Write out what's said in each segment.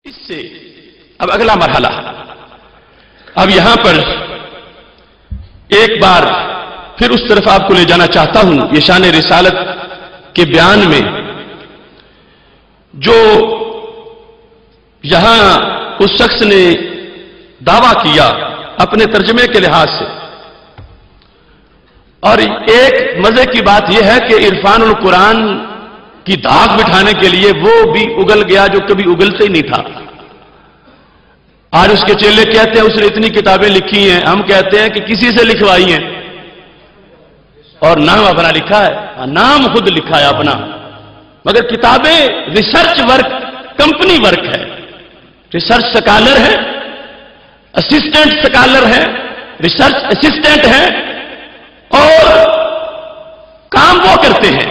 اس سے اب اگلا مرحلہ، اب یہاں پر ایک بار پھر اس طرف آپ کو لے جانا چاہتا ہوں۔ یہ شان رسالت کے بیان میں جو یہاں اس شخص نے دعویٰ کیا اپنے ترجمے کے لحاظ سے، اور ایک مزے کی بات یہ ہے کہ عرفان القرآن کی داغ بٹھانے کے لیے وہ بھی اگل گیا جو کبھی اگلتے ہی نہیں تھا۔ آج اس کے چیلے کہتے ہیں اس نے اتنی کتابیں لکھی ہیں، ہم کہتے ہیں کہ کسی سے لکھوائی ہیں، اور نام اپنا لکھا ہے، نام خود لکھا ہے اپنا، مگر کتابیں ریسرچ ورک، کمپنی ورک ہے، ریسرچ سکالر ہے، اسسٹنٹ سکالر ہے، ریسرچ اسسٹنٹ ہے، اور کام وہ کرتے ہیں،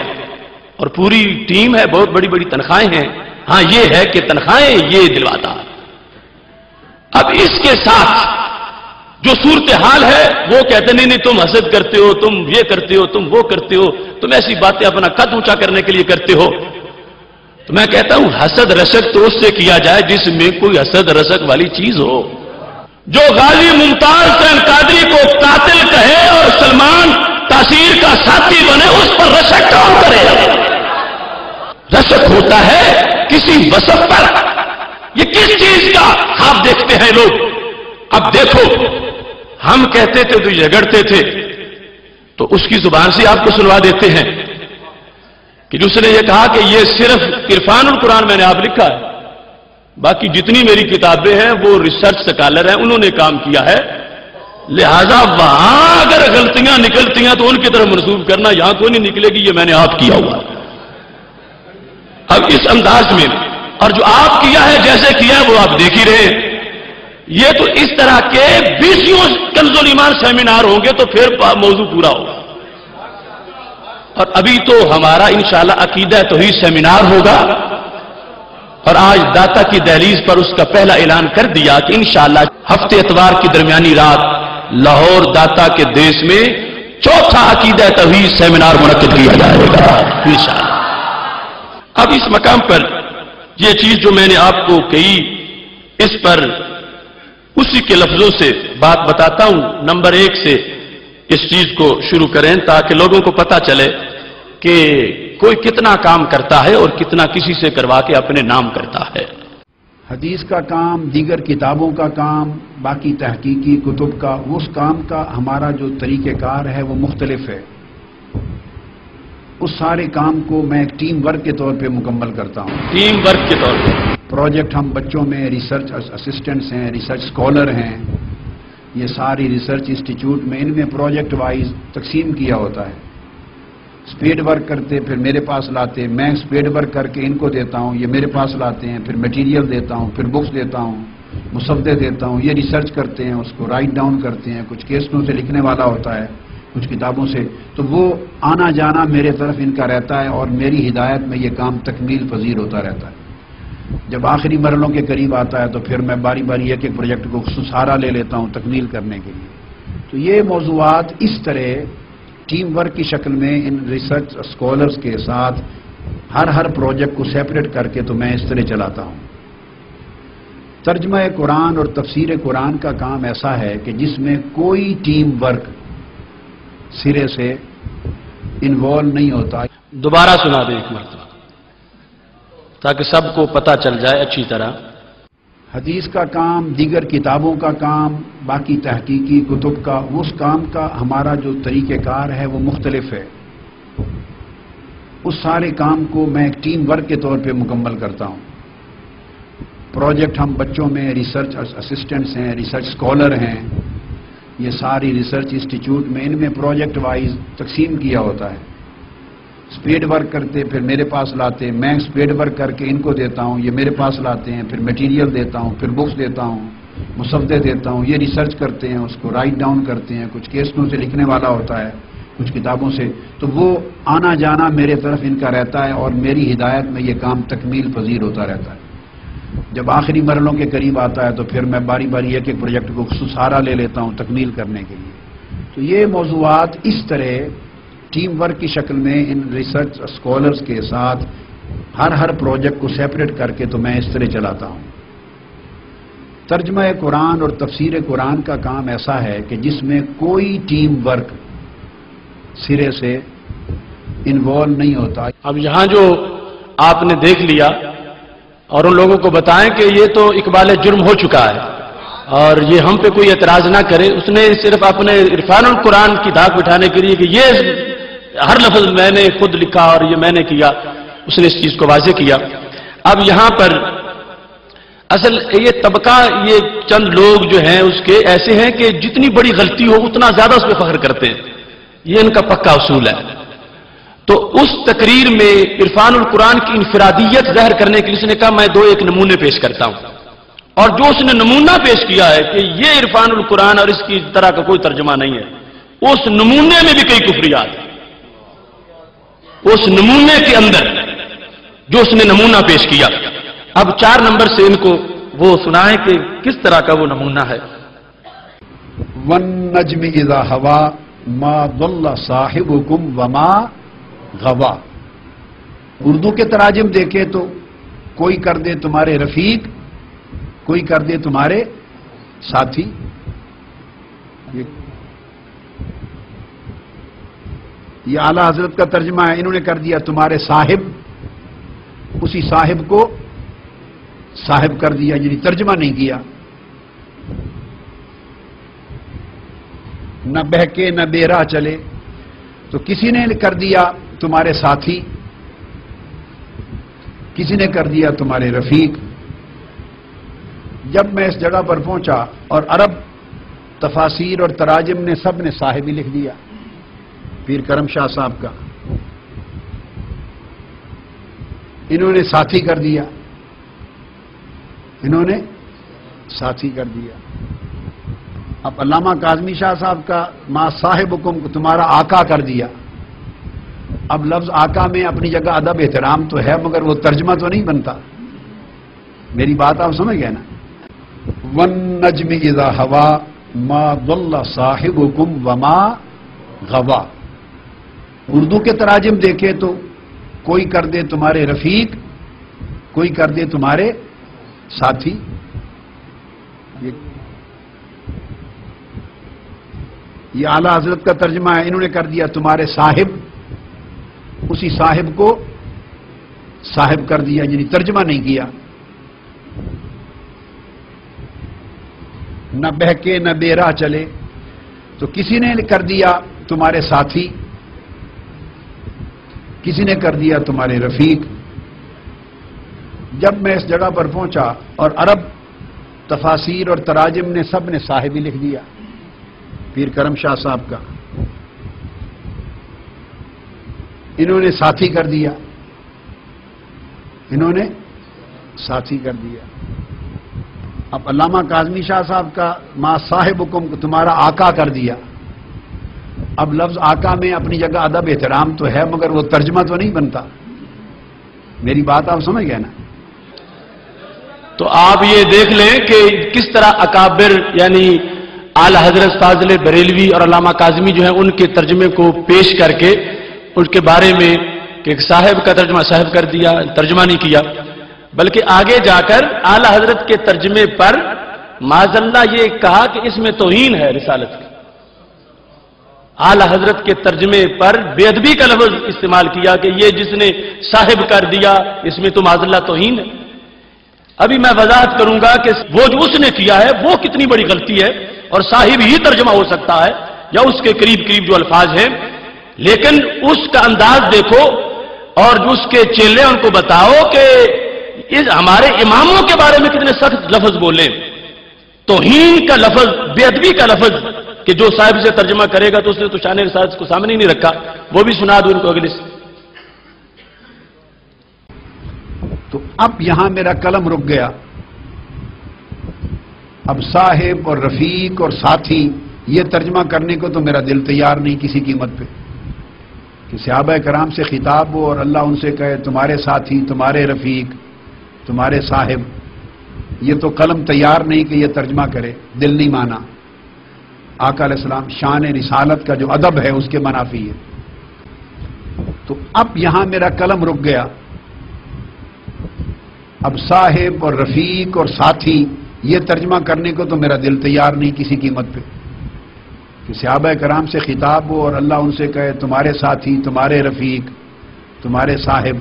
اور پوری ٹیم ہے، بہت بڑی بڑی تنخواہیں ہیں۔ ہاں یہ ہے کہ تنخواہیں یہ دلواتا۔ اب اس کے ساتھ جو صورتحال ہے وہ کہتے ہیں نہیں تم حسد کرتے ہو، تم یہ کرتے ہو، تم وہ کرتے ہو، تم ایسی باتیں اپنا قد اونچا کرنے کے لیے کرتے ہو۔ تو میں کہتا ہوں حسد رشک تو اس سے کیا جائے جس میں کوئی حسد رشک والی چیز ہو۔ جو غازی ممتاز حسین قادری کو قاتل کہے اور سلمان تاثیر کا ساتھی بنے، اس پر رشک کون کرے؟ رشک ہوتا ہے کسی وصف پر۔ یہ کس چیز کا خواب دیکھتے ہیں لوگ؟ اب دیکھو، ہم کہتے تھے تو جھگڑتے تھے، تو اس کی زبان سے آپ کو سنوا دیتے ہیں کہ جس نے یہ کہا کہ یہ صرف عرفان القرآن میں نے آپ لکھا ہے، باقی جتنی میری کتابیں ہیں وہ ریسرچ سکالر ہیں، انہوں نے کام کیا ہے، لہذا وہاں اگر غلطیاں نکلتی ہیں تو ان کی طرف منسوب کرنا، یہاں کوئی نہیں نکلے گی، یہ میں نے آپ کیا ہوا۔ اب اس انداز میں، اور جو آپ کیا ہے جیسے کیا ہے وہ آپ دیکھ ہی رہے ہیں۔ یہ تو اس طرح کے 20 کنز الایمان سیمینار ہوں گے تو پھر موضوع پورا ہوگا، اور ابھی تو ہمارا انشاءاللہ عقیدہ توحید سیمینار ہوگا، اور آج داتا کی دہلیز پر اس کا پہلا اعلان کر دیا کہ انشاءاللہ ہفتے اتوار کی درمیانی رات لاہور داتا کے دیس میں چوتھا عقیدہ توحید سیمینار منعقد کیا جائے گا انشاءاللہ۔ اب اس مقام پر یہ چیز جو میں نے آپ کو کہی، اس پر اسی کے لفظوں سے بات بتاتا ہوں۔ نمبر 1 سے اس چیز کو شروع کریں تاکہ لوگوں کو پتا چلے کہ کوئی کتنا کام کرتا ہے اور کتنا کسی سے کروا کے اپنے نام کرتا ہے۔ حدیث کا کام، دیگر کتابوں کا کام، باقی تحقیقی کتب کا، اس کام کا ہمارا جو طریقہ کار ہے وہ مختلف ہے۔ اس سارے کام کو میں ایک ٹیم ورک کے طور پہ مکمل کرتا ہوں۔ ٹیم ورک کے طور پہ پروجیکٹ ہم بچوں میں ریسرچ اسسٹنٹس ہیں، ریسرچ اسکالر ہیں، یہ ساری ریسرچ انسٹیٹیوٹ میں ان میں پروجیکٹ وائز تقسیم کیا ہوتا ہے۔ اسپیڈ ورک کرتے پھر میرے پاس لاتے، میں اسپیڈ ورک کر کے ان کو دیتا ہوں، یہ میرے پاس لاتے ہیں، پھر میٹیریل دیتا ہوں، پھر بکس دیتا ہوں، مسودے دیتا ہوں، یہ ریسرچ کرتے ہیں، اس کو رائٹ ڈاؤن کرتے ہیں، کچھ کیسوں سے لکھنے والا ہوتا ہے، کچھ کتابوں سے، تو وہ آنا جانا میرے طرف ان کا رہتا ہے، اور میری ہدایت میں یہ کام تکمیل پذیر ہوتا رہتا ہے۔ جب آخری مرحلوں کے قریب آتا ہے تو پھر میں باری باری ایک ایک پروجیکٹ کو سہارا لے لیتا ہوں تکمیل کرنے کے لیے۔ تو یہ موضوعات اس طرح ٹیم ورک کی شکل میں ان ریسرچ اسکالرز کے ساتھ ہر پروجیکٹ کو سیپریٹ کر کے تو میں اس طرح چلاتا ہوں۔ ترجمہ قرآن اور تفسیر قرآن کا کام ایسا ہے کہ جس میں کوئی ٹیم ورک سرے سے انوالو نہیں ہوتا۔ دوبارہ سنا دیں ایک مرتبہ تاکہ سب کو پتا چل جائے اچھی طرح۔ حدیث کا کام، دیگر کتابوں کا کام، باقی تحقیقی کتب کا، اس کام کا ہمارا جو طریقہ کار ہے وہ مختلف ہے۔ اس سارے کام کو میں ایک ٹیم ورک کے طور پہ مکمل کرتا ہوں۔ پروجیکٹ ہم بچوں میں ریسرچ اسسٹنٹس ہیں، ریسرچ اسکالر ہیں، یہ ساری ریسرچ انسٹیٹیوٹ میں ان میں پروجیکٹ وائز تقسیم کیا ہوتا ہے۔ اسپیڈ ورک کرتے پھر میرے پاس لاتے، میں اسپیڈ ورک کر کے ان کو دیتا ہوں، یہ میرے پاس لاتے ہیں، پھر میٹیریل دیتا ہوں، پھر بکس دیتا ہوں، مسودے دیتا ہوں، یہ ریسرچ کرتے ہیں، اس کو رائٹ ڈاؤن کرتے ہیں، کچھ کیسوں سے لکھنے والا ہوتا ہے، کچھ کتابوں سے، تو وہ آنا جانا میرے طرف ان کا رہتا ہے، اور میری ہدایت میں یہ کام تکمیل پذیر ہوتا رہتا ہے۔ جب آخری مرحلوں کے قریب آتا ہے تو پھر میں باری باری ایک ایک پروجیکٹ کو سہارا لے لیتا ہوں تکمیل کرنے کے لیے۔ تو یہ موضوعات اس طرح ٹیم ورک کی شکل میں ان ریسرچ اسکالرز کے ساتھ ہر پروجیکٹ کو سیپریٹ کر کے تو میں اس طرح چلاتا ہوں۔ ترجمہ قرآن اور تفسیر قرآن کا کام ایسا ہے کہ جس میں کوئی ٹیم ورک سرے سے انوالو نہیں ہوتا. اب یہاں جو آپ نے دیکھ لیا اور ان لوگوں کو بتائیں کہ یہ تو اقبال جرم ہو چکا ہے اور یہ ہم پہ کوئی اعتراض نہ کرے. اس نے صرف اپنے عرفان القرآن کی دھاک بٹھانے کے لیے کہ یہ ہر لفظ میں نے خود لکھا اور یہ میں نے کیا، اس نے اس چیز کو واضح کیا. اب یہاں پر اصل یہ طبقہ، یہ چند لوگ جو ہیں اس کے ایسے ہیں کہ جتنی بڑی غلطی ہو اتنا زیادہ اس پہ فخر کرتے ہیں. یہ ان کا پکا اصول ہے. تو اس تقریر میں عرفان القرآن کی انفرادیت ظاہر کرنے کے لیے اس نے کہا میں ایک نمونے پیش کرتا ہوں. اور جو اس نے نمونہ پیش کیا ہے کہ یہ عرفان القرآن اور اس کی طرح کا کوئی ترجمہ نہیں ہے، اس نمونے میں بھی کئی کفریات ہیں. اس نمونے کے اندر جو اس نے نمونہ پیش کیا، اب 4 نمبر سے ان کو وہ سنائیں کہ کس طرح کا وہ نمونہ ہے. وَالنَّجْمِ إِذَا هَوَى مَا ضَلَّ صَاحِبُكُمْ وَمَا غَوَى. اردو کے تراجم دیکھے تو کوئی کر دے تمہارے رفیق، کوئی کر دے تمہارے ساتھی. یہ اعلیٰ حضرت کا ترجمہ ہے. انہوں نے کر دیا تمہارے صاحب، اسی صاحب کو صاحب کر دیا، یعنی ترجمہ نہیں کیا. نہ بہکے نہ بے راہ چلے، تو کسی نے کر دیا تمہارے ساتھی، کسی نے کر دیا تمہارے رفیق. جب میں اس جگہ پر پہنچا اور عرب تفاسیر اور تراجم نے سب نے صاحب ہی لکھ دیا. پیر کرم شاہ صاحب کا انہوں نے ساتھی کر دیا، انہوں نے ساتھی کر دیا. اب علامہ کاظمی شاہ صاحب کا ما صاحبکم کو تمہارا آقا کر دیا. اب لفظ آقا میں اپنی جگہ ادب احترام تو ہے، مگر وہ ترجمہ تو نہیں بنتا. میری بات آپ سمجھ گئے نا. وَالنَّجْمِ إِذَا هَوَى مَا ضَلَّ صَاحِبُكُمْ وَمَا غَوَى. اردو کے تراجم دیکھے تو کوئی کر دے تمہارے رفیق، کوئی کر دے تمہارے ساتھی. یہ اعلیٰ حضرت کا ترجمہ ہے. انہوں نے کر دیا تمہارے صاحب، اسی صاحب کو صاحب کر دیا، یعنی ترجمہ نہیں کیا. نہ بہکے نہ بے راہ چلے، تو کسی نے کر دیا تمہارے ساتھی، کسی نے کر دیا تمہارے رفیق. جب میں اس جگہ پر پہنچا اور عرب تفاسیر اور تراجم نے سب نے صاحب ہی لکھ دیا. پیر کرم شاہ صاحب کا انہوں نے ساتھی کر دیا، انہوں نے ساتھی کر دیا. اب علامہ کاظمی شاہ صاحب کا ما صاحبکم کو تمہارا آقا کر دیا. اب لفظ آقا میں اپنی جگہ ادب احترام تو ہے، مگر وہ ترجمہ تو نہیں بنتا. میری بات آپ سمجھ گئے نا. تو آپ یہ دیکھ لیں کہ کس طرح اکابر یعنی اعلی حضرت فاضل بریلوی اور علامہ کاظمی جو ہیں ان کے ترجمے کو پیش کر کے ان کے بارے میں کہ صاحب کا ترجمہ صاحب کر دیا، ترجمہ نہیں کیا، بلکہ آگے جا کر اعلی حضرت کے ترجمے پر معاذ اللہ یہ کہا کہ اس میں توہین ہے رسالت کی. اعلی حضرت کے ترجمے پر بے ادبی کا لفظ استعمال کیا کہ یہ جس نے صاحب کر دیا اس میں تو معاذ اللہ توہین ہے. ابھی میں وضاحت کروں گا کہ وہ جو اس نے کیا ہے وہ کتنی بڑی غلطی ہے، اور صاحب ہی ترجمہ ہو سکتا ہے یا اس کے قریب قریب جو الفاظ ہیں. لیکن اس کا انداز دیکھو اور جو اس کے چیلے ان کو بتاؤ کہ اس ہمارے اماموں کے بارے میں کتنے سخت لفظ بولے. توہین کا لفظ، بے ادبی کا لفظ کہ جو صاحب سے ترجمہ کرے گا تو اس نے تو شان رسالت کو سامنے ہی نہیں رکھا. وہ بھی سنا دوں ان کو اگلے سے. تو اب یہاں میرا قلم رک گیا. اب صاحب اور رفیق اور ساتھی یہ ترجمہ کرنے کو تو میرا دل تیار نہیں کسی قیمت پہ کہ صحابہ کرام سے خطاب ہو اور اللہ ان سے کہے تمہارے ساتھی، تمہارے رفیق، تمہارے صاحب. یہ تو قلم تیار نہیں کہ یہ ترجمہ کرے، دل نہیں مانا. آقا علیہ السلام شان رسالت کا جو ادب ہے اس کے منافی ہے. تو اب یہاں میرا قلم رک گیا. اب صاحب اور رفیق اور ساتھی یہ ترجمہ کرنے کو تو میرا دل تیار نہیں کسی قیمت پہ کہ صحابہ کرام سے خطاب ہو اور اللہ ان سے کہے تمہارے ساتھی، تمہارے رفیق، تمہارے صاحب.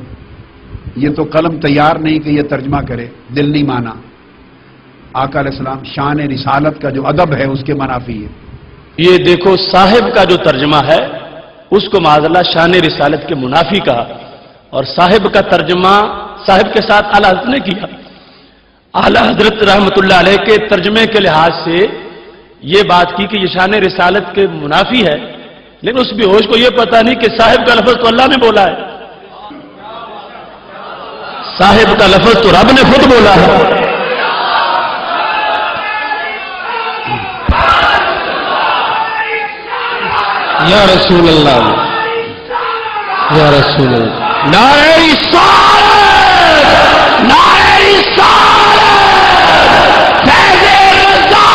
یہ تو قلم تیار نہیں کہ یہ ترجمہ کرے، دل نہیں مانا. آقا علیہ السلام شان رسالت کا جو ادب ہے اس کے منافی ہے. یہ دیکھو صاحب کا جو ترجمہ ہے اس کو معاذاللہ شان رسالت کے منافی کہا، اور صاحب کا ترجمہ صاحب کے ساتھ اعلیٰ حضرت نے کیا. اعلیٰ حضرت رحمۃ اللہ علیہ کے ترجمے کے لحاظ سے یہ بات کی کہ یہ شان رسالت کے منافی ہے، لیکن اس بھی ہوش کو یہ پتہ نہیں کہ صاحب کا لفظ تو اللہ نے بولا ہے، صاحب کا لفظ تو رب نے خود بولا ہے. یا رسول اللہ، یا رسول اللہ. نعرہ رسالت، نعرہ رسالت، فیض رضا،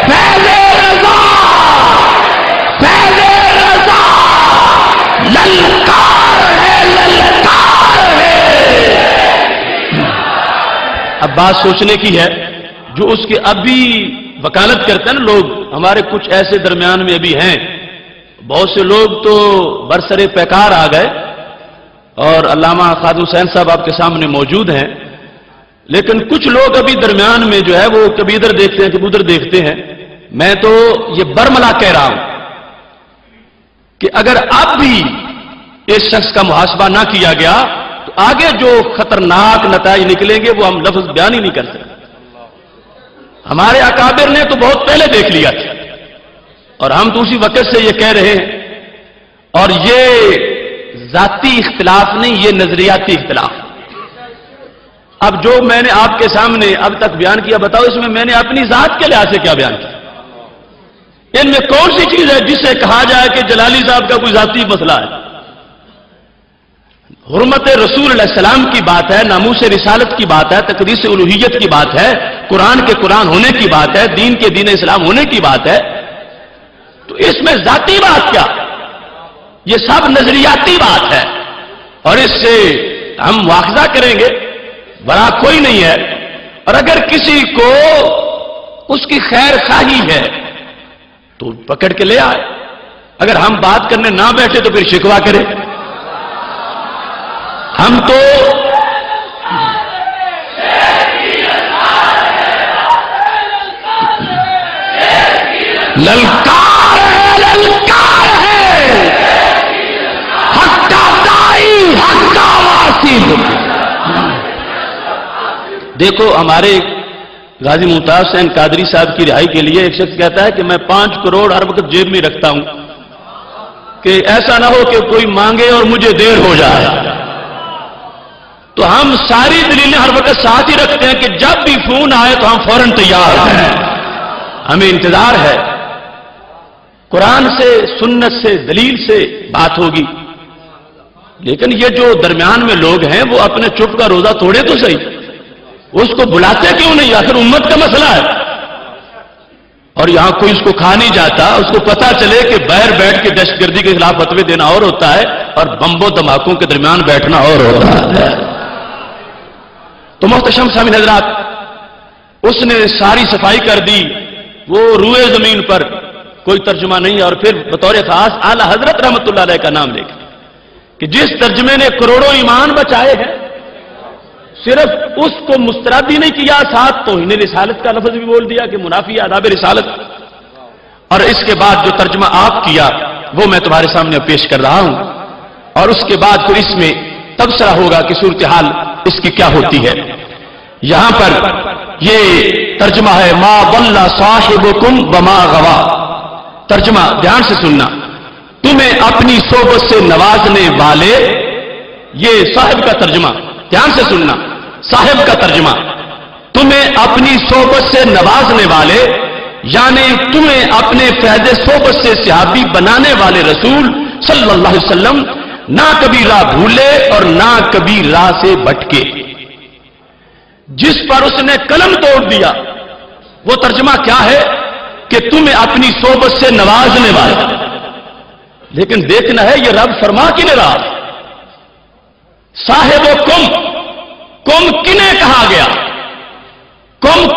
فیض رضا، فیض رضا، للکار ہے، للکار ہے. اب بات سوچنے کی ہے، جو اس کے ابھی وکالت کرتے ہیں نا لوگ، ہمارے کچھ ایسے درمیان میں ابھی ہیں، بہت سے لوگ تو برسر پیکار آ گئے، اور علامہ خادم حسین صاحب آپ کے سامنے موجود ہیں، لیکن کچھ لوگ ابھی درمیان میں جو ہے وہ کبھی ادھر دیکھتے ہیں کبھی ادھر دیکھتے ہیں. میں تو یہ برملا کہہ رہا ہوں کہ اگر اب بھی اس شخص کا محاسبہ نہ کیا گیا تو آگے جو خطرناک نتائج نکلیں گے وہ ہم لفظ بیان ہی نہیں کر سکتے. ہمارے اکابر نے تو بہت پہلے دیکھ لیا تھا، اور ہم تو اسی وقت سے یہ کہہ رہے ہیں. اور یہ ذاتی اختلاف نہیں، یہ نظریاتی اختلاف. اب جو میں نے آپ کے سامنے اب تک بیان کیا، بتاؤ اس میں نے اپنی ذات کے لحاظ سے کیا بیان کیا؟ ان میں کون سی چیز ہے جس سے کہا جائے کہ جلالی صاحب کا کوئی ذاتی مسئلہ ہے؟ حرمت رسول علیہ السلام کی بات ہے، ناموس رسالت کی بات ہے، تقدیس الوہیت کی بات ہے، قرآن کے قرآن ہونے کی بات ہے، دین کے دین اسلام ہونے کی بات ہے. تو اس میں ذاتی بات کیا؟ یہ سب نظریاتی بات ہے، اور اس سے ہم مواخذہ کریں گے، بڑا کوئی نہیں ہے. اور اگر کسی کو اس کی خیر خواہی ہے تو پکڑ کے لے آئے، اگر ہم بات کرنے نہ بیٹھے تو پھر شکوہ کرے. ہم تو للکار ہے، للکار ہے، حق کا دائی، حق کا واصل. دیکھو ہمارے غازی ممتاز حسین قادری صاحب کی رہائی کے لیے ایک شخص کہتا ہے کہ میں 5 کروڑ ہر وقت جیب میں رکھتا ہوں کہ ایسا نہ ہو کہ کوئی مانگے اور مجھے دیر ہو جائے. تو ہم ساری دلیلیں ہر وقت ساتھ ہی رکھتے ہیں کہ جب بھی فون آئے تو ہم فوراً تیار ہیں، ہمیں انتظار ہے. قرآن سے، سنت سے، دلیل سے بات ہوگی. لیکن یہ جو درمیان میں لوگ ہیں وہ اپنے چپ کا روزہ توڑے تو صحیح، اس کو بلاتے کیوں نہیں؟ آخر امت کا مسئلہ ہے. اور یہاں کوئی اس کو کھا نہیں جاتا، اس کو پتا چلے کہ باہر بیٹھ کے دہشت گردی کے خلاف فتوے دینا اور ہوتا ہے اور بمبوں دھماکوں کے درمیان بیٹھنا اور ہوتا ہے. تو محتشم سامعین حضرات، اس نے ساری صفائی کر دی، وہ روئے زمین پر کوئی ترجمہ نہیں ہے. اور پھر بطور خاص اعلیٰ حضرت رحمۃ اللہ علیہ کا نام لے کے کہ جس ترجمے نے کروڑوں ایمان بچائے ہیں، صرف اس کو مسترد ہی نہیں کیا، ساتھ توہین رسالت کا لفظ بھی بول دیا کہ منافی آداب رسالت. اور اس کے بعد جو ترجمہ آپ کیا وہ میں تمہارے سامنے پیش کر رہا ہوں، اور اس کے بعد پھر اس میں تبصرہ ہوگا کہ صورتحال اس کی کیا ہوتی ہے. یہاں پر یہ ترجمہ ہے ما ضل صاحبکم وما غوا. ترجمہ دھیان سے سننا، تمہیں اپنی صحبت سے نوازنے والے، یہ صاحب کا ترجمہ، دھیان سے سننا، صاحب کا ترجمہ، تمہیں اپنی صحبت سے نوازنے والے، یعنی تمہیں اپنے فیض صحبت سے صحابی بنانے والے رسول صلی اللہ علیہ وسلم نہ کبھی راہ بھولے اور نہ کبھی راہ سے بھٹکے. جس پر اس نے قلم توڑ دیا وہ ترجمہ کیا ہے کہ تمہیں اپنی صحبت سے نوازنے والے. لیکن دیکھنا ہے یہ رب فرما کی نہیں رہا. صاحب و کم، کم کنہیں کہا گیا، کم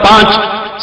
5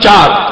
4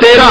13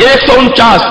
149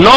9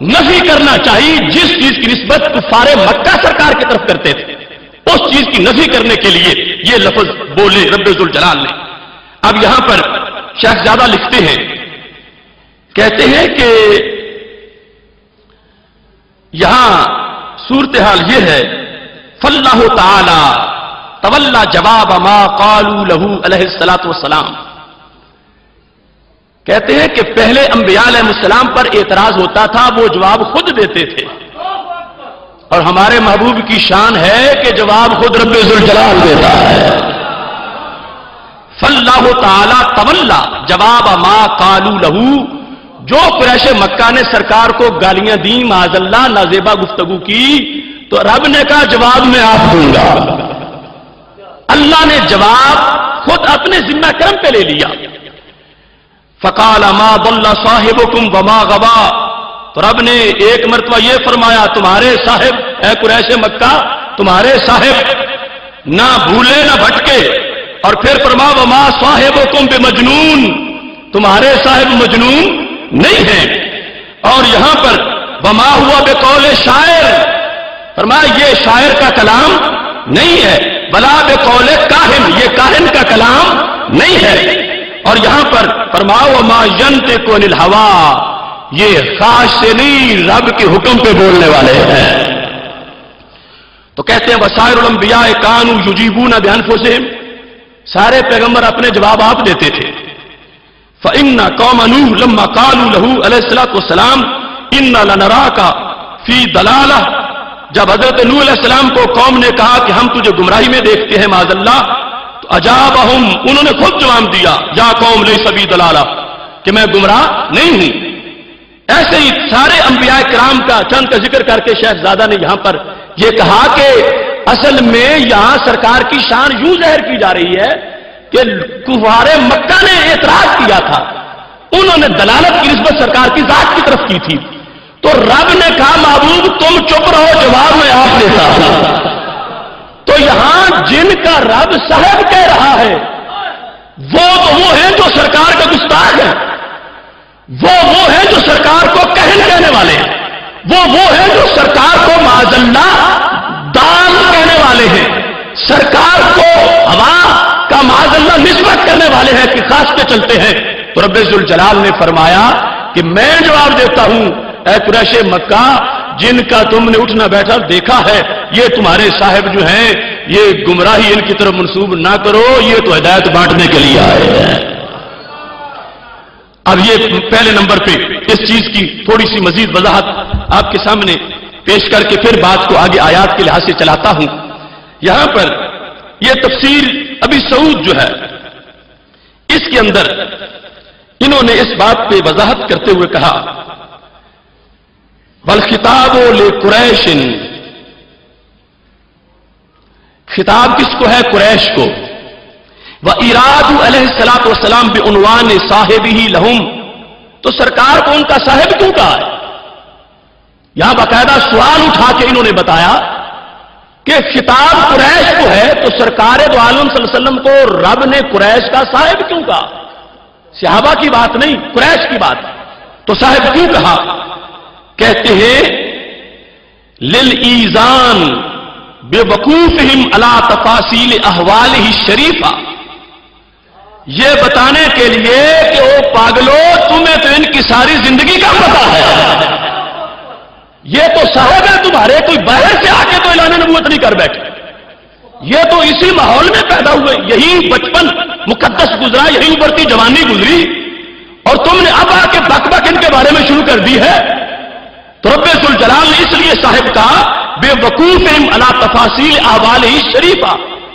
نفی کرنا چاہیے جس چیز کی نسبت کفار مکہ سرکار کی طرف کرتے تھے، اس چیز کی نفی کرنے کے لیے یہ لفظ بولے رب ذوالجلال نے۔ اب یہاں پر شیخ زیادہ لکھتے ہیں، کہتے ہیں کہ یہاں صورتحال یہ ہے، فاللہ تعالی تولا جواب ما قالوا له علیہ الصلوۃ والسلام، کہتے ہیں کہ پہلے انبیاء علیہ السلام پر اعتراض ہوتا تھا، وہ جواب خود دیتے تھے، اور ہمارے محبوب کی شان ہے کہ جواب خود رب ذوالجلال دیتا ہے۔ فاللہ تعالی تولا جواب ما قالوا له، جو قریش مکہ نے سرکار کو گالیاں دیں، معاذ اللہ نازیبا گفتگو کی، تو رب نے کہا جواب میں آپ دوں گا۔ اللہ نے جواب خود اپنے ذمہ کرم پہ لے لیا۔ فقال ما ضل صاحبكم وما غوا، تو رب نے ایک مرتبہ یہ فرمایا، تمہارے صاحب اے قریش مکہ، تمہارے صاحب نہ بھولے نہ بھٹکے، اور پھر فرما وما صاحبكم بمجنون، تمہارے صاحب مجنون نہیں ہیں۔ اور یہاں پر وما ہوا بقول شاعر، فرمایا یہ شاعر کا کلام نہیں ہے، بلا بقول کاہن، یہ کاہن کا کلام نہیں ہے۔ اور یہاں پر فرماؤ وما ینطق عن الہوی، یہ خواہش سے نہیں رب کے حکم پہ بولنے والے ہیں۔ تو کہتے ہیں وسائر الانبیاء کانوا یجیبون بانفسہم، سارے پیغمبر اپنے جواب آپ دیتے تھے۔ فإن قوم نوح لما قالوا له علیہ الصلوۃ والسلام انا لنراک فی ضلالہ، جب حضرت نوح علیہ السلام کو قوم نے کہا کہ ہم تجھے گمراہی میں دیکھتے ہیں معاذ اللہ، تو اجابہم، انہوں نے خود جواب دیا یا قوم لیس بی ضلالہ، کہ میں گمراہ نہیں ہوں۔ ایسے ہی سارے انبیاء کرام کا چند کا ذکر کر کے شیخ زادہ نے یہاں پر یہ کہا کہ اصل میں یہاں سرکار کی شان یوں ظاہر کی جا رہی ہے کہ کفار مکہ نے اعتراض کیا تھا، انہوں نے دلالت کی نسبت سرکار کی ذات کی طرف کی تھی، تو رب نے کہا محبوب تم چپ رہو، جواب میں آپ دیتا ہوں۔ تو یہاں جن کا رب صاحب کہہ رہا ہے وہ ہیں جو سرکار کا گستاخ ہے، وہ ہیں جو سرکار کو کہن کہنے والے ہیں، وہ ہیں جو سرکار کو معاذ اللہ دان کہنے والے ہیں، سرکار کو ہوا کا معاذ اللہ نسبت کرنے والے ہیں کہ خاص پہ چلتے ہیں۔ تو رب ذوالجلال نے فرمایا کہ میں جواب دیتا ہوں اے قریش مکہ، جن کا تم نے اٹھنا بیٹھا دیکھا ہے، یہ تمہارے صاحب جو ہیں، یہ گمراہی ان کی طرف منسوب نہ کرو، یہ تو ہدایت بانٹنے کے لیے آئے ہیں۔ اب یہ پہلے نمبر پہ اس چیز کی تھوڑی سی مزید وضاحت آپ کے سامنے پیش کر کے پھر بات کو آگے آیات کے لحاظ سے چلاتا ہوں۔ یہاں پر یہ تفسیر ابی سعود جو ہے، اس کے اندر انہوں نے اس بات پہ وضاحت کرتے ہوئے کہا والخطاب لقریش، خطاب کس کو ہے؟ قریش کو۔ وَإِرَادُ علیہ الصلوۃ والسلام بعنوان صاحبہ لہم، تو سرکار کو ان کا صاحب کیوں کہا ہے؟ یہاں باقاعدہ سوال اٹھا کے انہوں نے بتایا کہ خطاب قریش کو ہے، تو سرکار دو عالم صلی اللہ علیہ وسلم کو رب نے قریش کا صاحب کیوں کہا؟ صحابہ کی بات نہیں، قریش کی بات۔ تو صاحب کیوں کہا؟ کہتے ہیں للایذان بوقوفہم علی تفاصیل احوالہ الشریفہ، یہ بتانے کے لیے کہ او پاگلو تمہیں تو ان کی ساری زندگی کا پتہ ہے، یہ تو صاحب ہے تمہارے، کوئی باہر سے آ کے تو اعلان نبوت نہیں کر بیٹھے، یہ تو اسی ماحول میں پیدا ہوئے، یہی بچپن مقدس گزرا، یہی ابھرتی جوانی گزری، اور تم نے اب آ کے بک بک ان کے بارے میں شروع کر دی ہے۔ تو رب ذوالجلال نے اس لیے صاحب کہا بے وقوفہم علی تفاصیل احوالہ الشریفہ،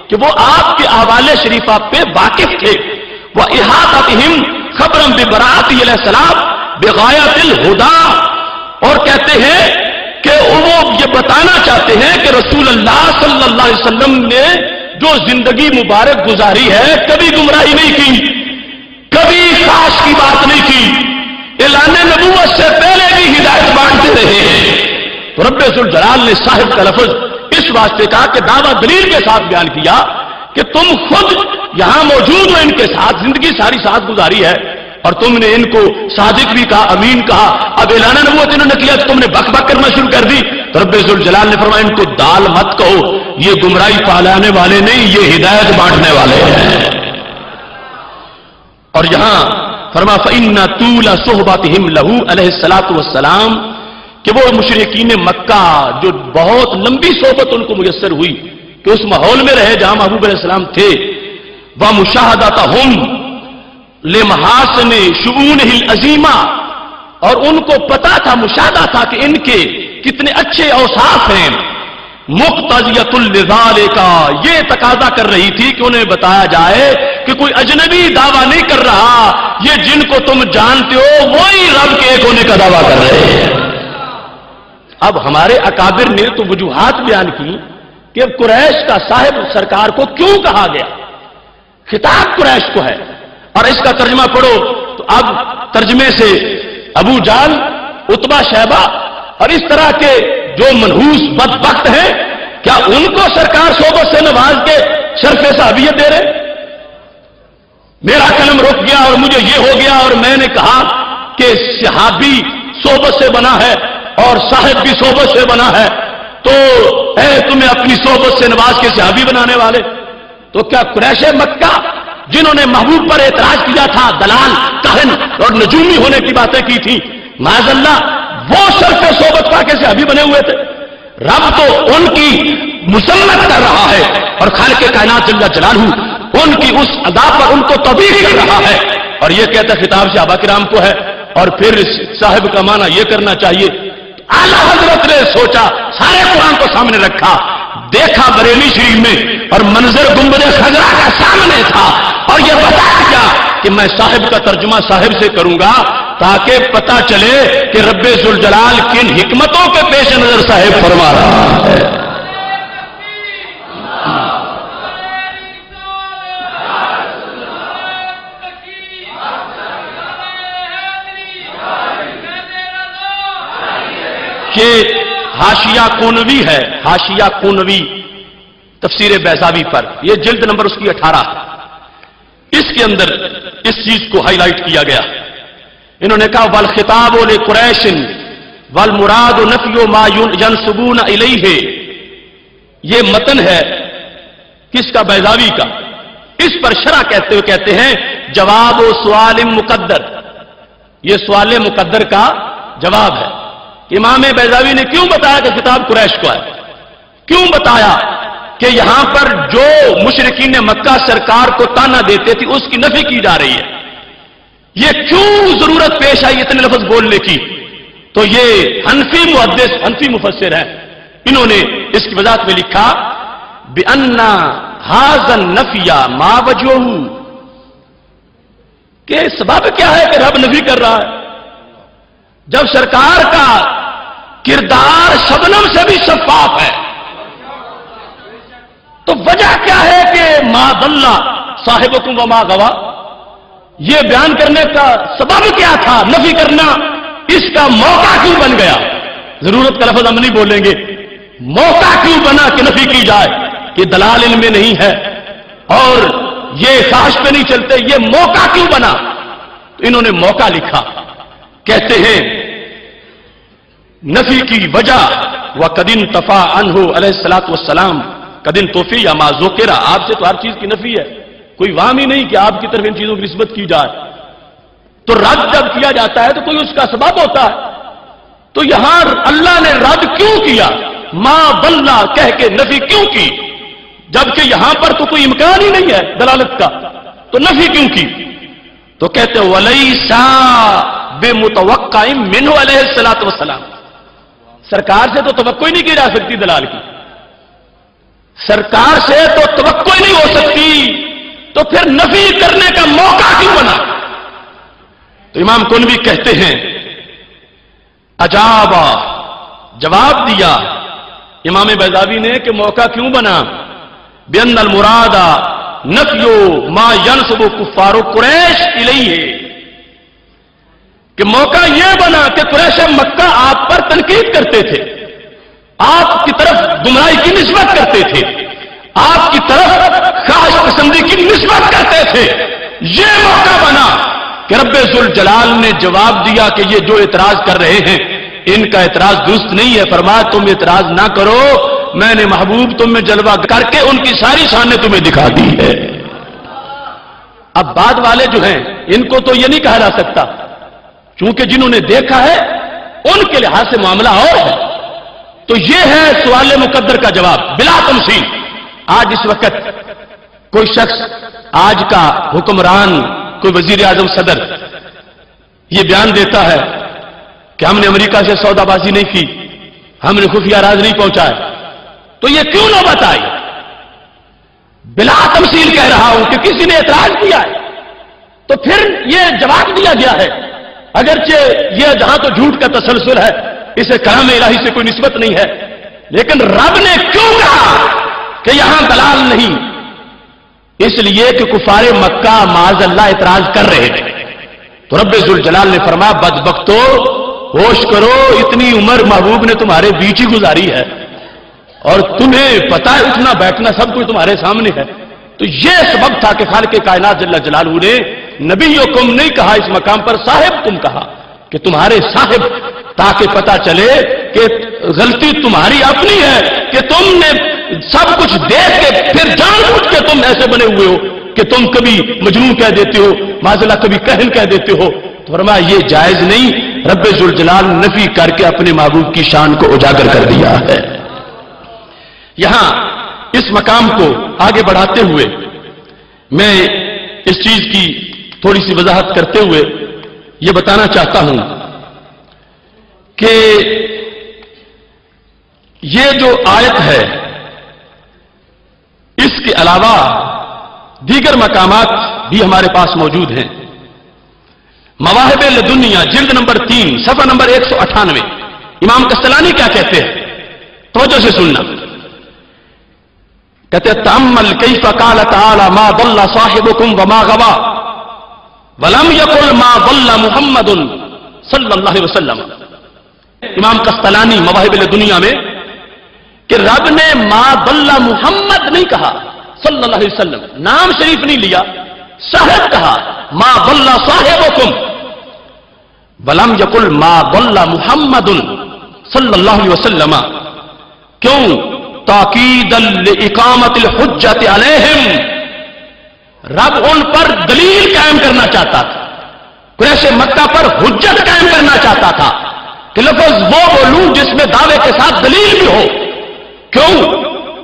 کہ وہ آپ کے احوال شریفہ پہ واقف تھے، وَإِحَاطَتِهِمْ خَبْرًا بِبَرَأَتِهِ علیہ السلام بِغَایَةِ الْہُدیٰ، اور کہتے ہیں کہ وہ یہ بتانا چاہتے ہیں کہ رسول اللہ صلی اللہ علیہ وسلم نے جو زندگی مبارک گزاری ہے، کبھی گمراہی نہیں کی، کبھی خاص کی بات نہیں کی، اعلان نبوت سے پہلے بھی ہدایت بانٹتے رہے ہیں۔ تو رب ذوالجلال نے صاحب کا لفظ اس واسطے کہا کہ دعویٰ دلیل کے ساتھ بیان کیا کہ تم خود یہاں موجود ہو، ان کے ساتھ زندگی ساری ساتھ گزاری ہے، اور تم نے ان کو صادق بھی کہا، امین کہا، اب اعلان نبوت انہوں نے کیا تو تم نے بک بک کرنا شروع کر دی. تو رب ذوالجلال نے فرمایا ان کو دال مت کہو، یہ گمراہی پھیلانے والے نہیں، یہ ہدایت بانٹنے والے ہیں. اور یہاں فرما فَإِنَّ طُولَ صُحْبَتِهِمْ لَهُ علیہ الصلوۃ والسلام کہ وہ مشرکین مکہ جو بہت لمبی صحبت ان کو میسر ہوئی کہ اس ماحول میں رہے جہاں محبوب علیہ السلام تھے، وَمُشَاهَدَتَهُمْ لِمَحَاسِنِ شُؤُونِهِ الْعَظِیمَةِ، اور ان کو پتا تھا، مشاہدہ تھا کہ ان کے کتنے اچھے اوصاف ہیں. مقتضیۃ لذالک، یہ تقاضا کر رہی تھی کہ انہیں بتایا جائے کہ کوئی اجنبی دعویٰ نہیں کر رہا، یہ جن کو تم جانتے ہو وہی رب کے ایک ہونے کا دعویٰ کر رہے ہیں. اب ہمارے اکابر نے تو وجوہات بیان کی کہ قریش کا صاحب سرکار کو کیوں کہا گیا، خطاب قریش کو ہے. اور اس کا ترجمہ پڑھو تو اب ترجمے سے ابو جہل، عتبہ، شیبہ اور اس طرح کے جو منحوس بدبخت ہیں، کیا ان کو سرکار صحبت سے نواز کے شرف صحابیت دے رہے؟ میرا قلم رک گیا اور مجھے یہ ہو گیا اور میں نے کہا کہ صحابی صحبت سے بنا ہے اور صاحب بھی صحبت سے بنا ہے، تو اے تمہیں اپنی صحبت سے نواز کے صحابی بنانے والے. تو کیا قریش مکہ جنہوں نے محبوب پر اعتراض کیا تھا، دلال، کاہن اور نجومی ہونے کی باتیں کی تھی، معاذ اللہ وہ شرف صحبت پا کے صحابی بنے ہوئے تھے؟ رب تو ان کی مسلط کر رہا ہے اور خالق کائنات جل جلالہ ان کی اس ادا پر ان کو تبلیغ کر رہا ہے. اور یہ کہتا ہے خطاب صحابہ کرام کو ہے، اور پھر صاحب کا معنی یہ کرنا چاہیے. اعلیٰ حضرت نے سوچا، سارے قرآن کو سامنے رکھا، دیکھا بریلی شریف میں اور منظر گنبد خضرا کا سامنے تھا، اور یہ بتا دیا کہ میں صاحب کا ترجمہ صاحب سے کروں گا تاکہ پتا چلے کہ رب ذوالجلال کن حکمتوں کے پیش نظر صاحب فرما رہا ہے. کہ حاشیہ کونوی ہے، حاشیہ کونوی تفسیر بیضاوی پر، یہ جلد نمبر اس کی 18 ہے. اس کے اندر اس چیز کو ہائی لائٹ کیا گیا. انہوں نے کہا والخطاب لقریش والمراد نفی ما ينسبون الیہ، یہ متن ہے کس کا؟ بیضاوی کا. اس پر شرح کہتے ہوئے کہتے ہیں جواب و سوال مقدر، یہ سوال مقدر کا جواب ہے. امام بیضاوی نے کیوں بتایا کہ خطاب قریش کو ہے؟ کیوں بتایا کہ یہاں پر جو مشرکین مکہ سرکار کو تانا دیتے تھے اس کی نفی کی جا رہی ہے؟ یہ کیوں ضرورت پیش آئی اتنے لفظ بولنے کی؟ تو یہ حنفی محدث، حنفی مفسر ہیں، انہوں نے اس کی وضاحت میں لکھا بِأَنَّ هَذَا النَّفْيَ مَا وَجْهُهُ، کہ سبب کیا ہے کہ رب نفی کر رہا ہے جب سرکار کا کردار شبنم سے بھی شفاف ہے؟ تو وجہ کیا ہے کہ ما ضل صاحبکم وما غوا، یہ بیان کرنے کا سبب کیا تھا نفی کرنا؟ اس کا موقع کیوں بن گیا؟ ضرورت کا لفظ ہم نہیں بولیں گے، موقع کیوں بنا کہ نفی کی جائے کہ دلال علم میں نہیں ہے اور یہ خواہش پہ نہیں چلتے، یہ موقع کیوں بنا؟ تو انہوں نے موقع لکھا، کہتے ہیں نفی کی وجہ وَقَدْ انْتَفَى عَنْهُ علیہ الصلوۃ والسلام قدن توفی یا ما ذکر، آپ سے تو ہر چیز کی نفی ہے، کوئی وام ہی نہیں کہ آپ کی طرف ان چیزوں کی نسبت کی جائے. تو رد جب کیا جاتا ہے تو کوئی اس کا سبب ہوتا ہے. تو یہاں اللہ نے رد کیوں کیا؟ ما ضل کہہ کے نفی کیوں کی؟ جبکہ یہاں پر تو کوئی امکان ہی نہیں ہے دلالت کا، تو نفی کیوں کی؟ تو کہتے وَلَيْسَ بِمُتَوَقَّعٍ مِّنْهُ علیہ الصلوۃ والسلام، سرکار سے تو توقع ہی نہیں کی جا سکتی دلال کی، سرکار سے تو توقع ہی نہیں ہو سکتی، تو پھر نفی کرنے کا موقع کیوں بنا؟ تو امام کنوی کہتے ہیں اجابا، جواب دیا امام بیضاوی نے کہ موقع کیوں بنا؟ بِأَنَّ الْمُرَادَ نَفْيُ مَا يَنْسُبُ كُفَّارُ قُرَيْشَ إِلَيْهِ، کہ موقع یہ بنا کہ قریش مکہ آپ پر تنقید کرتے تھے، آپ کی طرف گمراہی کی نسبت کرتے تھے، آپ کی طرف خواہش پسندی کی نسبت کرتے تھے، یہ موقع بنا کہ رب ذوالجلال نے جواب دیا کہ یہ جو اعتراض کر رہے ہیں ان کا اعتراض درست نہیں ہے. فرمایا تم اعتراض نہ کرو، میں نے محبوب تم میں جلوہ کر کے ان کی ساری شانیں تمہیں دکھا دی ہے. اب بعد والے جو ہیں ان کو تو یہ نہیں کہا جا سکتا، چونکہ جنہوں نے دیکھا ہے ان کے لحاظ سے معاملہ اور ہے. تو یہ ہے سوال مقدر کا جواب بلا تمثیل. آج اس وقت کوئی شخص، آج کا حکمران، کوئی وزیر اعظم، صدر یہ بیان دیتا ہے کہ ہم نے امریکہ سے سودا بازی نہیں کی، ہم نے خفیہ راز نہیں پہنچائے، تو یہ کیوں نوبت آئی؟ بلا تمثیل کہہ رہا ہوں کہ کسی نے اعتراض کیا ہے تو پھر یہ جواب دیا گیا ہے. اگرچہ یہ جہاں تو جھوٹ کا تسلسل ہے، اسے کلام الہی سے کوئی نسبت نہیں ہے، لیکن رب نے کیوں کہا کہ یہاں دلال نہیں؟ اس لیے کہ کفار مکہ معاذ اللہ اعتراض کر رہے تھے. تو رب ذوالجلال نے فرمایا بدبختو ہوش کرو، اتنی عمر محبوب نے تمہارے بیچ ہی گزاری ہے اور تمہیں پتا ہے اٹھنا بیٹھنا سب کچھ تمہارے سامنے ہے. تو یہ سبب تھا کہ خالق کائنات جل جلالہ نے نبیکم نہیں کہا، اس مقام پر صاحب تم کہا کہ تمہارے صاحب، تاکہ پتا چلے کہ غلطی تمہاری اپنی ہے کہ تم نے سب کچھ دیکھ کے پھر جان بوجھ کے تم ایسے بنے ہوئے ہو کہ تم کبھی مجنون کہہ دیتے ہو، معاذ اللہ کبھی کاہن کہہ دیتے ہو. تو فرمایا یہ جائز نہیں. رب ذوالجلال نفی کر کے اپنے محبوب کی شان کو اجاگر کر دیا ہے. یہاں اس مقام کو آگے بڑھاتے ہوئے میں اس چیز کی تھوڑی سی وضاحت کرتے ہوئے یہ بتانا چاہتا ہوں کہ یہ جو آیت ہے اس کے علاوہ دیگر مقامات بھی ہمارے پاس موجود ہیں. مواہب لدنیا جلد نمبر 3 صفحہ نمبر 198 امام قسطلانی کیا کہتے ہیں؟ توجہ سے سننا. کہتے ہیں تأمل کیف قال تعالی ما ضل صاحبکم وما غوا ولم یقل ما ضل محمد صلی اللہ علیہ وسلم. امام قسطلانی مواہب لدنیا میں کہ رب نے ما ضل محمد نہیں کہا صلی اللہ علیہ وسلم، نام شریف نہیں لیا، صاحب کہا ما ضل صاحبکم ولم یقل ما ضل محمد صلی اللہ علیہ وسلم. کیوں؟ تاکید لإقامت الحجت علیہم، رب ان پر دلیل قائم کرنا چاہتا تھا، قریش مکہ پر حجت قائم کرنا چاہتا تھا کہ لفظ وہ بولوں جس میں دعوے کے ساتھ دلیل بھی ہو. کیوں؟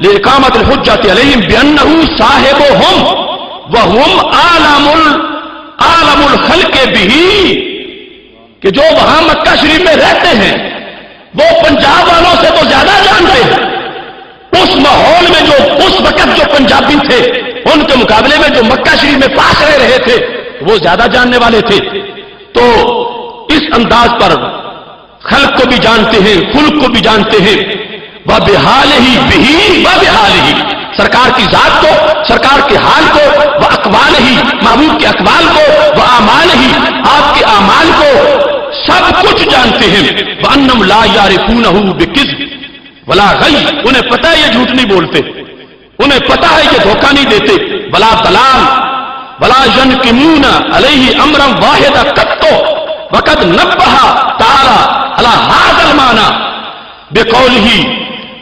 لإقامت الحجت علیہم بأنہ صاحبہم وہم عالم الخلق بہ، کہ جو وہاں مکہ شریف میں رہتے ہیں وہ پنجاب والوں سے تو زیادہ جانتے ہیں. اس ماحول میں جو اس وقت جو پنجابی تھے ان کے مقابلے میں جو مکہ شریف میں پاس رہ رہے تھے وہ زیادہ جاننے والے تھے. تو اس انداز پر خلق کو بھی جانتے ہیں، خلق کو بھی جانتے ہیں. وَبِحَالِهِ بِهِ وَبِحَالِهِ، سرکار کی ذات کو، سرکار کے حال کو، وَأَقْوَالِهِ محبوب کے اقوال کو، وَأَعْمَالِهِ آپ کے اعمال کو، سب کچھ جانتے ہیں. وَأَنَّهُمْ لَا يَعْرِفُونَهُ بِكِذْبٍ وَلَا غَيٍّ، انہیں پتہ ہے یہ جھوٹ نہیں بولتے، انہیں پتہ ہے یہ دھوکہ نہیں دیتے. وَلَا ضَلَالٍ وَلَا يَنْقِمُونَ عَلَيْهِ أَمْرًا وَاحِدًا قَطُّ وَقَدْ نَبَّهَ تَعَالَى عَلَى هَذَا الْمَعْنَى بِقَوْلِهِ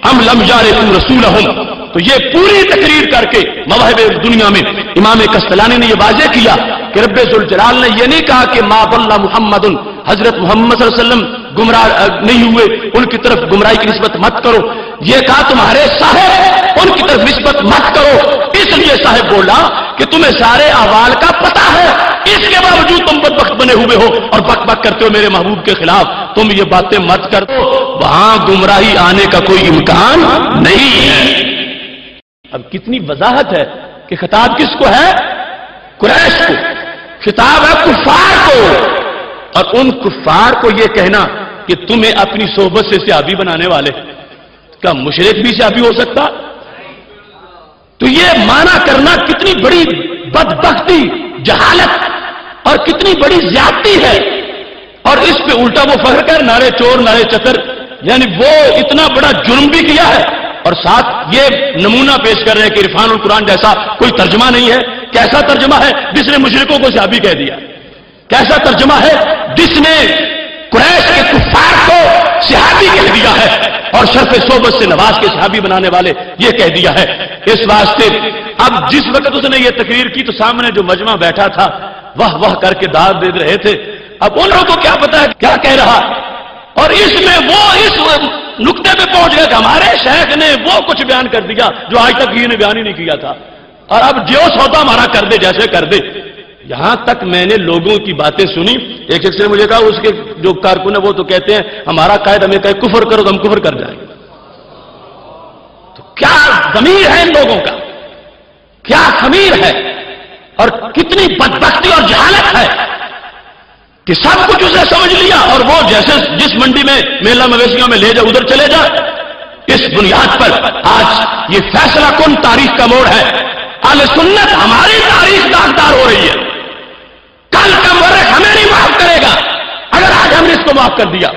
أَمْ لَمْ يَعْرِفُوا رَسُولَهُمْ. تو یہ پوری تقریر کر کے مواہب دنیا میں امام قسطلانی نے یہ واضح کیا کہ رب ذوالجلال نے یہ نہیں کہا کہ ما ضل محمد، حضرت محمد صلی اللہ علیہ وسلم گمراہ نہیں ہوئے، ان کی طرف گمراہی کی نسبت مت کرو. یہ کہا تمہارے صاحب ان کی طرف نسبت مت کرو. اس لیے صاحب بولا کہ تمہیں سارے احوال کا پتہ ہے، اس کے باوجود تم بدبخت بنے ہوئے ہو اور بک بک کرتے ہو میرے محبوب کے خلاف. تم یہ باتیں مت کر دو، وہاں گمراہی آنے کا کوئی امکان نہیں ہے. اب کتنی وضاحت ہے کہ خطاب کس کو ہے؟ قریش کو. خطاب ہے کفار کو، اور ان کفار کو یہ کہنا کہ تمہیں اپنی صحبت سے صحابی بنانے والے، کیا مشرک بھی صحابی ہو سکتا؟ تو یہ مانا کرنا کتنی بڑی بدبختی، جہالت اور کتنی بڑی زیادتی ہے. اور اس پہ الٹا وہ فخر کر نعرے چور نعرے چتر، یعنی وہ اتنا بڑا جرم بھی کیا ہے اور ساتھ یہ نمونہ پیش کر رہے ہیں کہ عرفان القرآن جیسا کوئی ترجمہ نہیں ہے. کیسا ترجمہ ہے جس نے مشرکوں کو صحابی کہہ دیا؟ کیسا ترجمہ ہے جس نے قریش کے کفار کو صحابی کہہ دیا ہے اور شرف صحبت سے نواز کے صحابی بنانے والے یہ کہہ دیا ہے. اس واسطے اب جس وقت اس نے یہ تقریر کی تو سامنے جو مجمع بیٹھا تھا واہ واہ کر کے داد دے رہے تھے. اب ان لوگوں کو کیا پتا ہے کیا کہہ رہا, اور اس میں وہ اس نقطے پہ پہنچ گیا کہ ہمارے شیخ نے وہ کچھ بیان کر دیا جو آج تک یہ نے بیان ہی نہیں کیا تھا, اور اب جو سودا ہمارا کر دے جیسے کر دے. یہاں تک میں نے لوگوں کی باتیں سنی. ایک شخص نے مجھے کہا اس کے جو کارکن ہے وہ تو کہتے ہیں ہمارا قائد ہمیں کہے کفر کرو تو ہم کفر کر جائیں گے. تو کیا ضمیر ہے ان لوگوں کا, کیا خمیر ہے, اور کتنی بدبختی اور جہالت ہے کہ سب کچھ اسے سمجھ لیا اور وہ جیسے جس منڈی میں میلہ مویشیوں میں لے جا ادھر چلے جا. اس بنیاد پر آج یہ فیصلہ کن تاریخ کا موڑ ہے. اہل سنت ہماری تاریخ داغدار ہو رہی ہے. کل کا مورخ ہمیں نہیں معاف کرے گا اگر آج ہم نے اس کو معاف کر دیا.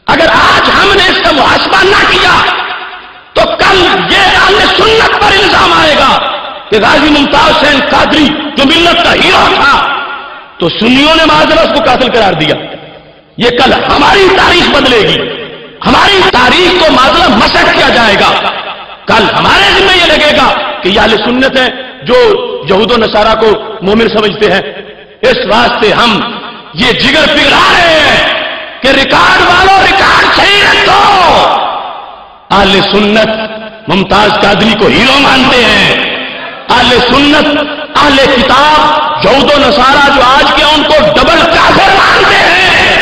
اگر آج ہم نے اس کا محاسبہ نہ کیا تو کل یہ اہل سنت پر الزام آئے گا کہ غازی ممتاز حسین قادری جو ملت کا ہیرو تھا تو سنیوں نے معذرت اس کو قاتل قرار دیا. یہ کل ہماری تاریخ بدلے گی, ہماری تاریخ کو معذرت مسخ کیا جائے گا. کل ہمارے ذمہ یہ لگے گا کہ یہ اہل سنت ہے جو یہود و نصارہ کو مومن سمجھتے ہیں. اس واسطے ہم یہ جگر پگھلا رہے ہیں کہ ریکارڈ والوں ریکارڈ صحیح رکھو. اہل سنت ممتاز قادری کو ہیرو مانتے ہیں. اہل سنت اہل کتاب یہود و نصارہ جو آج کے ان کو ڈبل کافر مانتے ہیں.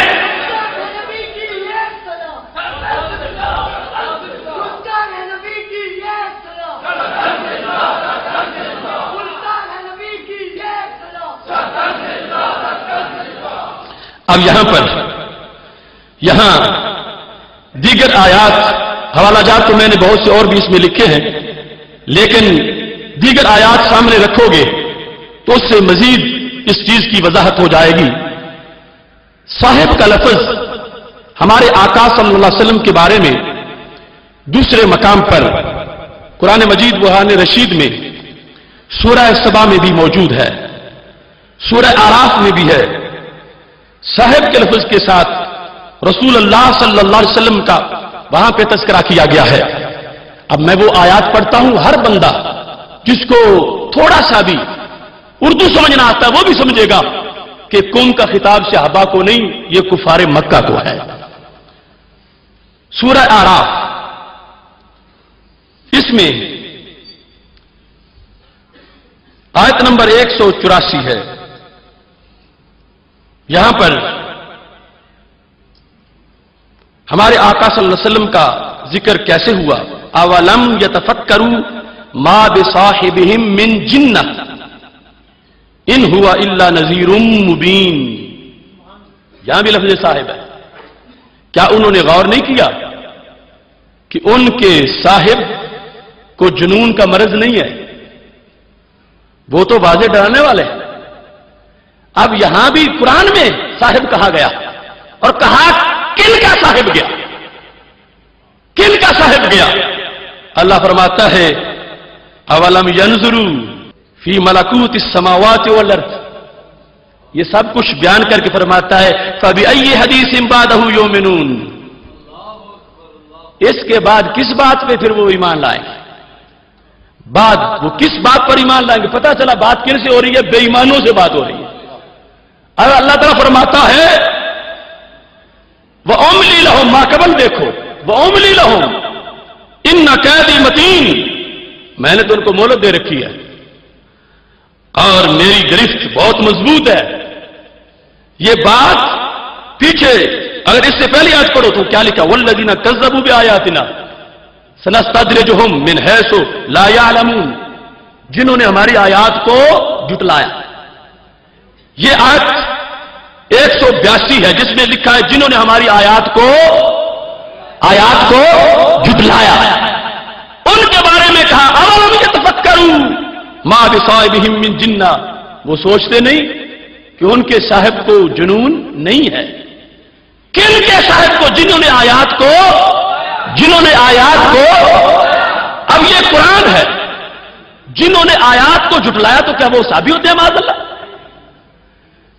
اب یہاں دیگر آیات حوالہ جات تو میں نے بہت سے اور بھی اس میں لکھے ہیں, لیکن دیگر آیات سامنے رکھو گے تو اس سے مزید اس چیز کی وضاحت ہو جائے گی. صاحب کا لفظ ہمارے آقا صلی اللہ علیہ وسلم کے بارے میں دوسرے مقام پر قرآن مجید برہان رشید میں سورہ سبا میں بھی موجود ہے, سورہ آراف میں بھی ہے. صاحب کے لفظ کے ساتھ رسول اللہ صلی اللہ علیہ وسلم کا وہاں پہ تذکرہ کیا گیا ہے. اب میں وہ آیات پڑھتا ہوں, ہر بندہ جس کو تھوڑا سا بھی اردو سمجھنا آتا ہے وہ بھی سمجھے گا کہ قوم کا خطاب صحابہ کو نہیں, یہ کفار مکہ کو ہے. سورہ آراف اس میں آیت نمبر 184 ہے. یہاں پر ہمارے آقا صلی اللہ علیہ وسلم کا ذکر کیسے ہوا. اولم یتفکروا ما بصاحبہم من جنہ ان ہوا الا نذیر مبین. یہاں بھی لفظ صاحب ہے. کیا انہوں نے غور نہیں کیا کہ ان کے صاحب کو جنون کا مرض نہیں ہے, وہ تو واضح ڈرانے والے ہیں. اب یہاں بھی قرآن میں صاحب کہا گیا اور کہا کن کا صاحب گیا, کن کا صاحب گیا. اللہ فرماتا ہے اولم ینظروا فی ملکوت السماوات والارض. یہ سب کچھ بیان کر کے فرماتا ہے فبأی حدیث بعدہ یؤمنون. اس کے بعد کس بات پہ پھر وہ ایمان لائیں گے, بعد وہ کس بات پر ایمان لائیں گے. پتہ چلا بات کن سے ہو رہی ہے, بے ایمانوں سے بات ہو رہی ہے. اور اللہ تعالیٰ فرماتا ہے وَأُمْلِي لَهُمْ, ماقبل دیکھو, وَأُمْلِي لَهُمْ إِنَّ كَيْدِي مَتِينٌ, میں نے تو ان کو مہلت دے رکھی ہے اور میری گرفت بہت مضبوط ہے. یہ بات پیچھے اگر اس سے پہلی آیت پڑھو تو کیا لکھا وَالَّذِينَ كَذَّبُوا بِآيَاتِنَا سَنَسْتَدْرِجُهُمْ مِنْ حَيْثُ لَا يَعْلَمُونَ, جنہوں نے ہماری آیات کو جھٹلایا. یہ آیت 182 ہے جس میں لکھا ہے جنہوں نے ہماری آیات کو جھٹلایا. ان کے بارے میں کہا اولم یتفکروا ما بصاحبہم من جنہ, وہ سوچتے نہیں کہ ان کے صاحب کو جنون نہیں ہے. کن کے صاحب کو, جنہوں نے آیات کو اب یہ قرآن ہے. جنہوں نے آیات کو جھٹلایا تو کیا وہ صحابی ہوتے ہیں معاذ اللہ؟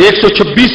126